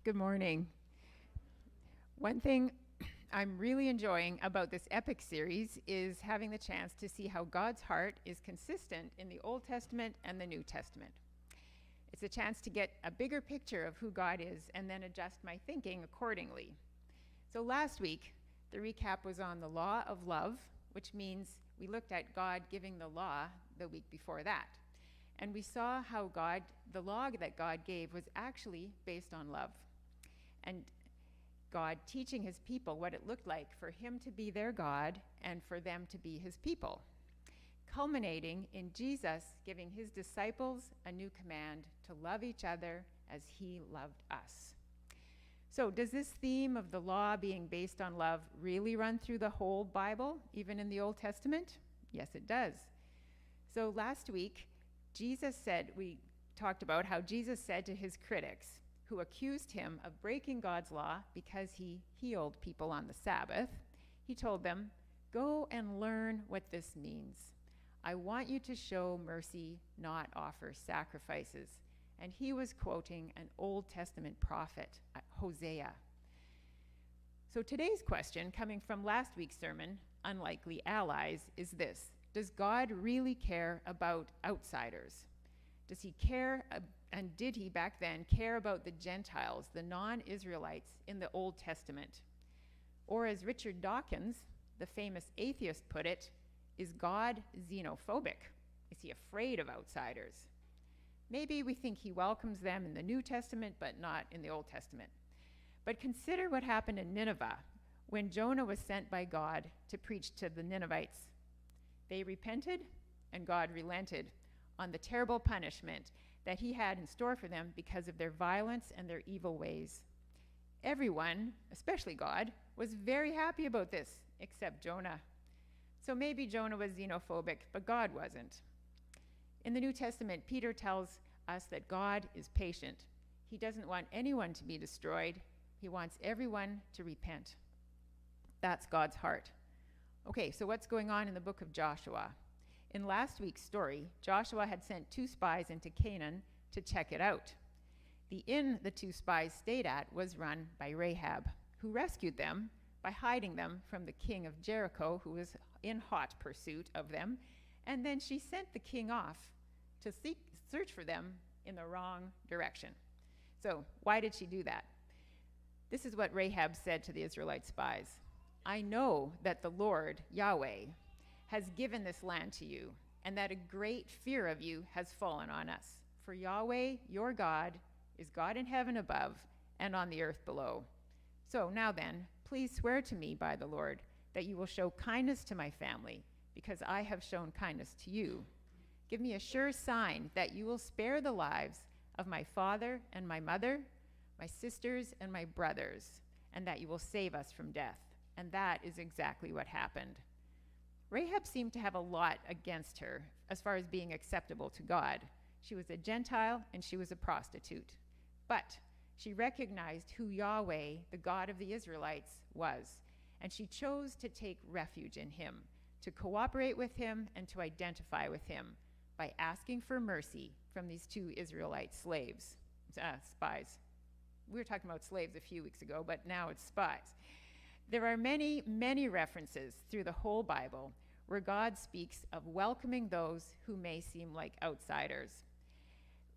Good morning. One thing I'm really enjoying about this epic series is having the chance to see how God's heart is consistent in the Old Testament and the New Testament. It's a chance to get a bigger picture of who God is and then adjust my thinking accordingly. So last week, the recap was on the law of love, which means we looked at God giving the law the week before that. And we saw how the law that God gave was actually based on love. And God teaching his people what it looked like for him to be their God and for them to be his people, culminating in Jesus giving his disciples a new command to love each other as he loved us. So does this theme of the law being based on love really run through the whole Bible, even in the Old Testament? Yes, it does. So last week, we talked about how Jesus said to his critics, who accused him of breaking God's law because he healed people on the Sabbath, he told them, "Go and learn what this means. I want you to show mercy, not offer sacrifices." And he was quoting an Old Testament prophet, Hosea. So today's question, coming from last week's sermon, Unlikely Allies, is this: does God really care about outsiders? Does he care, and did he back then care about the Gentiles, the non-Israelites in the Old Testament? Or as Richard Dawkins, the famous atheist, put it, is God xenophobic? Is he afraid of outsiders? Maybe we think he welcomes them in the New Testament, but not in the Old Testament. But consider what happened in Nineveh when Jonah was sent by God to preach to the Ninevites. They repented, and God relented on the terrible punishment that he had in store for them because of their violence and their evil ways. Everyone, especially God, was very happy about this, except Jonah. So maybe Jonah was xenophobic, but God wasn't. In the New Testament, Peter tells us that God is patient. He doesn't want anyone to be destroyed. He wants everyone to repent. That's God's heart. Okay, so what's going on in the book of Joshua? In last week's story, Joshua had sent 2 spies into Canaan to check it out. The inn the 2 spies stayed at was run by Rahab, who rescued them by hiding them from the king of Jericho, who was in hot pursuit of them, and then she sent the king off to search for them in the wrong direction. So why did she do that? This is what Rahab said to the Israelite spies: "I know that the Lord, Yahweh, has given this land to you, and that a great fear of you has fallen on us. For Yahweh, your God, is God in heaven above and on the earth below. So now then, please swear to me by the Lord that you will show kindness to my family, because I have shown kindness to you. Give me a sure sign that you will spare the lives of my father and my mother, my sisters and my brothers, and that you will save us from death." And that is exactly what happened. Rahab seemed to have a lot against her as far as being acceptable to God. She was a Gentile and she was a prostitute. But she recognized who Yahweh, the God of the Israelites, was, and she chose to take refuge in him, to cooperate with him and to identify with him by asking for mercy from these 2 Israelite spies. We were talking about slaves a few weeks ago, but now it's spies. There are many, many references through the whole Bible where God speaks of welcoming those who may seem like outsiders,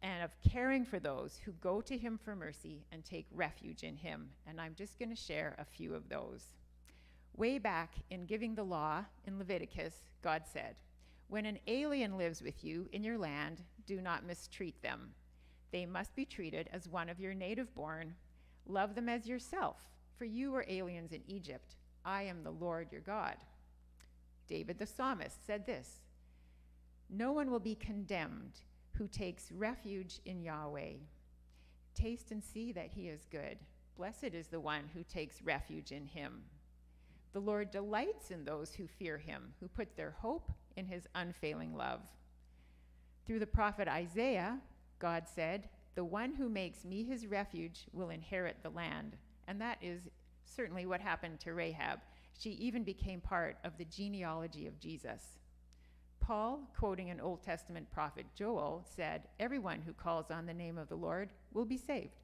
and of caring for those who go to him for mercy and take refuge in him. And I'm just going to share a few of those. Way back in giving the law in Leviticus, God said, "When an alien lives with you in your land, do not mistreat them. They must be treated as one of your native born. Love them as yourself, for you were aliens in Egypt. I am the Lord your God." David the psalmist said this: "No one will be condemned who takes refuge in Yahweh. Taste and see that he is good. Blessed is the one who takes refuge in him. The Lord delights in those who fear him, who put their hope in his unfailing love." Through the prophet Isaiah, God said, "The one who makes me his refuge will inherit the land." And that is certainly what happened to Rahab. She even became part of the genealogy of Jesus. Paul, quoting an Old Testament prophet Joel, said, "Everyone who calls on the name of the Lord will be saved."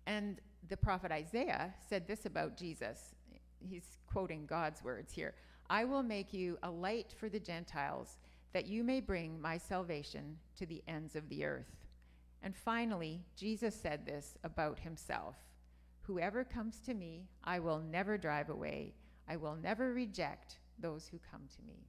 And the prophet Isaiah said this about Jesus. He's quoting God's words here. I will make you a light for the Gentiles, that you may bring my salvation to the ends of the earth. And finally, Jesus said this about himself. Whoever comes to me, I will never drive away. I will never reject those who come to me.